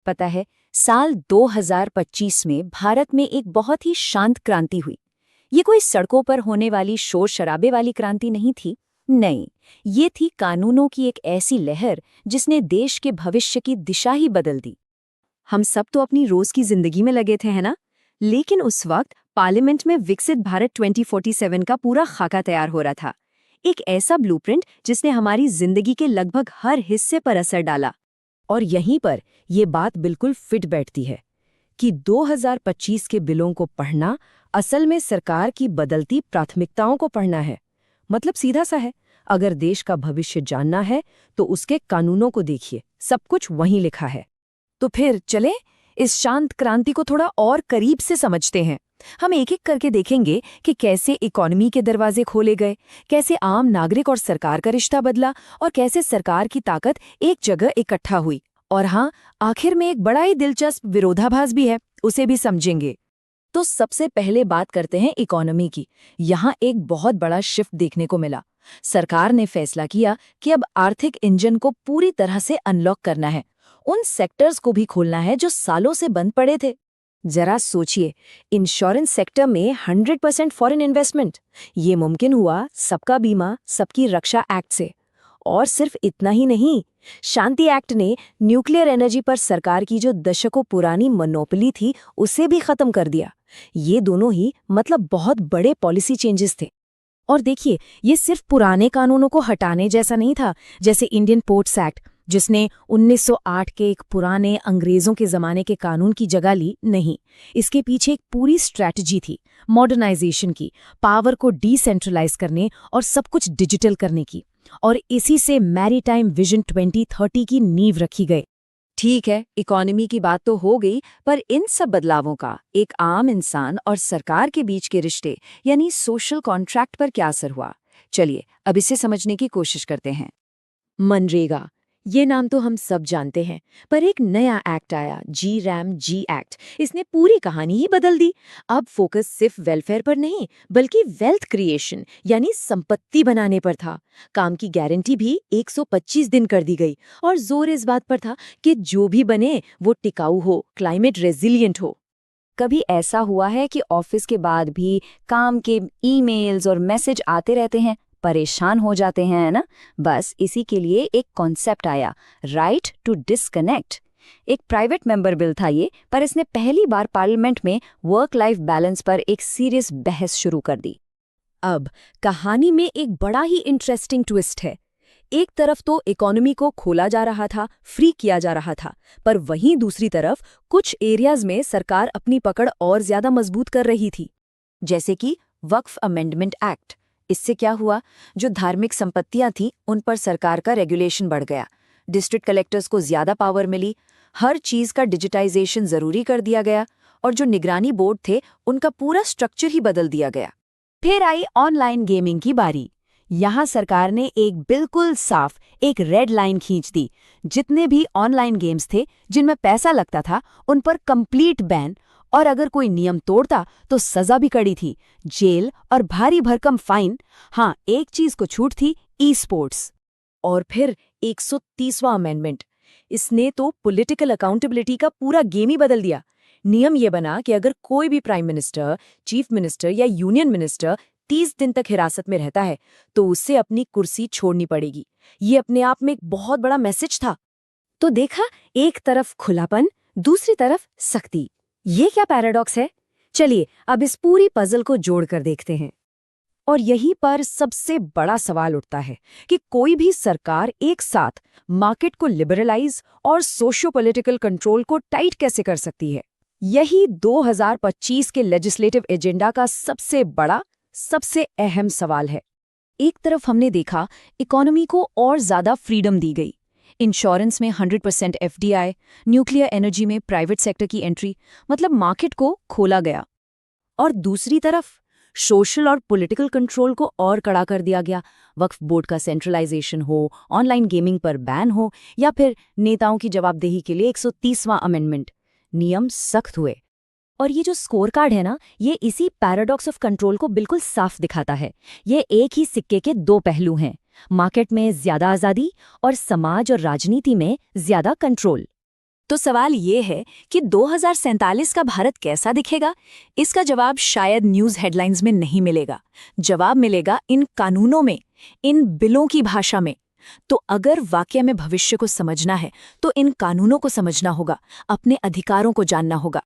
पता है, साल 2025 में भारत में एक बहुत ही शांत क्रांति हुई। ये कोई सड़कों पर होने वाली शोर शराबे वाली क्रांति नहीं थी। नहीं, ये थी कानूनों की एक ऐसी लहर जिसने देश के भविष्य की दिशा ही बदल दी। हम सब तो अपनी रोज की जिंदगी में लगे थे, है ना? लेकिन उस वक्त पार्लियामेंट में विकसित भारत 2047 का पूरा खाका तैयार हो रहा था। एक ऐसा ब्लूप्रिंट जिसने हमारी जिंदगी के लगभग हर हिस्से पर असर डाला। और यहीं पर ये बात बिल्कुल फिट बैठती है कि 2025 के बिलों को पढ़ना असल में सरकार की बदलती प्राथमिकताओं को पढ़ना है। मतलब सीधा सा है, अगर देश का भविष्य जानना है तो उसके कानूनों को देखिए, सब कुछ वहीं लिखा है। तो फिर चले इस शांत क्रांति को थोड़ा और करीब से समझते हैं। हम एक एक करके देखेंगे कि कैसे इकोनॉमी के दरवाजे खोले गए, कैसे आम नागरिक और सरकार का रिश्ता बदला और कैसे सरकार की ताकत एक जगह इकट्ठा हुई। और हाँ, आखिर में एक बड़ा ही दिलचस्प विरोधाभास भी है, उसे भी समझेंगे। तो सबसे पहले बात करते हैं इकोनॉमी की। यहाँ एक बहुत बड़ा शिफ्ट देखने को मिला। सरकार ने फैसला किया कि अब आर्थिक इंजन को पूरी तरह से अनलॉक करना है। उन सेक्टर्स को भी खोलना है जो सालों से बंद पड़े थे। जरा सोचिए, इंश्योरेंस सेक्टर में 100% फॉरेन इन्वेस्टमेंट। ये मुमकिन हुआ सबका बीमा सबकी रक्षा एक्ट से। और सिर्फ इतना ही नहीं, शांति एक्ट ने न्यूक्लियर एनर्जी पर सरकार की जो दशकों पुरानी मोनोपोली थी उसे भी खत्म कर दिया। ये दोनों ही मतलब बहुत बड़े पॉलिसी चेंजेस थे। और देखिए, ये सिर्फ पुराने कानूनों को हटाने जैसा नहीं था, जैसे इंडियन पोर्ट्स एक्ट जिसने 1908 के एक पुराने अंग्रेजों के ज़माने के कानून की जगह ली। नहीं, इसके पीछे एक पूरी स्ट्रैटेजी थी मॉडर्नाइजेशन की, पावर को डिसेंट्रलाइज करने और सब कुछ डिजिटल करने की। और इसी से मैरीटाइम विजन 2030 की नींव रखी गई। ठीक है, इकोनॉमी की बात तो हो गई, पर इन सब बदलावों का एक आम इंसान और सरकार के बीच के रिश्ते यानी सोशल कॉन्ट्रैक्ट पर क्या असर हुआ? चलिए अब इसे समझने की कोशिश करते हैं। मनरेगा, ये नाम तो हम सब जानते हैं, पर एक नया एक्ट आया, GRAM-G एक्ट। इसने पूरी कहानी ही बदल दी। अब फोकस सिर्फ वेलफेयर पर नहीं, बल्कि वेल्थ क्रिएशन यानी संपत्ति बनाने पर था। काम की गारंटी भी 125 दिन कर दी गई और जोर इस बात पर था कि जो भी बने वो टिकाऊ हो, क्लाइमेट रेजिलिएंट हो। कभी ऐसा हुआ है कि ऑफिस के बाद भी काम के ईमेल्स और मैसेज आते रहते हैं, परेशान हो जाते हैं, है ना? बस इसी के लिए एक कॉन्सेप्ट आया, राइट टू डिस्कनेक्ट। एक प्राइवेट मेंबर बिल था ये, पर इसने पहली बार पार्लियामेंट में वर्क लाइफ बैलेंस पर एक सीरियस बहस शुरू कर दी। अब कहानी में एक बड़ा ही इंटरेस्टिंग ट्विस्ट है। एक तरफ तो इकोनॉमी को खोला जा रहा था, फ्री किया जा रहा था, पर वहीं दूसरी तरफ कुछ एरियाज में सरकार अपनी पकड़ और ज्यादा मजबूत कर रही थी, जैसे कि वक्फ अमेंडमेंट एक्ट। इससे क्या हुआ, जो धार्मिक संपत्तियां थीं उन पर सरकार का रेगुलेशन बढ़ गया, डिस्ट्रिक्ट कलेक्टर्स को ज्यादा पावर मिली, हर चीज का डिजिटाइजेशन जरूरी कर दिया गया और जो निगरानी बोर्ड थे उनका पूरा स्ट्रक्चर ही बदल दिया गया। फिर आई ऑनलाइन गेमिंग की बारी। यहाँ सरकार ने एक बिल्कुल साफ एक रेड लाइन खींच दी। जितने भी ऑनलाइन गेम्स थे जिनमें पैसा लगता था उन पर कंप्लीट बैन, और अगर कोई नियम तोड़ता तो सजा भी कड़ी थी, जेल और भारी भरकम फाइन। हाँ, एक चीज को छूट थी, ई स्पोर्ट्स। और फिर 130वां अमेंडमेंट, इसने तो पॉलिटिकल अकाउंटेबिलिटी का पूरा गेम ही बदल दिया। नियम ये बना कि अगर कोई भी प्राइम मिनिस्टर, चीफ मिनिस्टर या यूनियन मिनिस्टर 30 दिन तक हिरासत में रहता है तो उससे अपनी कुर्सी छोड़नी पड़ेगी। ये अपने आप में एक बहुत बड़ा मैसेज था। तो देखा, एक तरफ खुलापन, दूसरी तरफ सख्ती। ये क्या पैराडॉक्स है? चलिए अब इस पूरी पजल को जोड़कर देखते हैं। और यहीं पर सबसे बड़ा सवाल उठता है कि कोई भी सरकार एक साथ मार्केट को लिबरलाइज और सोशियो पॉलिटिकल कंट्रोल को टाइट कैसे कर सकती है? यही 2025 के लेजिस्लेटिव एजेंडा का सबसे बड़ा, सबसे अहम सवाल है। एक तरफ हमने देखा इकोनॉमी को और ज्यादा फ्रीडम दी गई, इंश्योरेंस में 100% FDI, न्यूक्लियर एनर्जी में प्राइवेट सेक्टर की एंट्री, मतलब मार्केट को खोला गया। और दूसरी तरफ सोशल और पॉलिटिकल कंट्रोल को और कड़ा कर दिया गया। वक्फ बोर्ड का सेंट्रलाइजेशन हो, ऑनलाइन गेमिंग पर बैन हो, या फिर नेताओं की जवाबदेही के लिए 130वां अमेंडमेंट। नियम सख्त हुए। और ये जो स्कोर कार्ड है ना, ये इसी पैराडॉक्स ऑफ कंट्रोल को बिल्कुल साफ दिखाता है। ये एक ही सिक्के के दो पहलू हैं, मार्केट में ज्यादा आज़ादी और समाज और राजनीति में ज्यादा कंट्रोल। तो सवाल ये है कि 2047 का भारत कैसा दिखेगा? इसका जवाब शायद न्यूज़ हेडलाइंस में नहीं मिलेगा। जवाब मिलेगा इन कानूनों में, इन बिलों की भाषा में। तो अगर वाकई में भविष्य को समझना है तो इन कानूनों को समझना होगा, अपने अधिकारों को जानना होगा।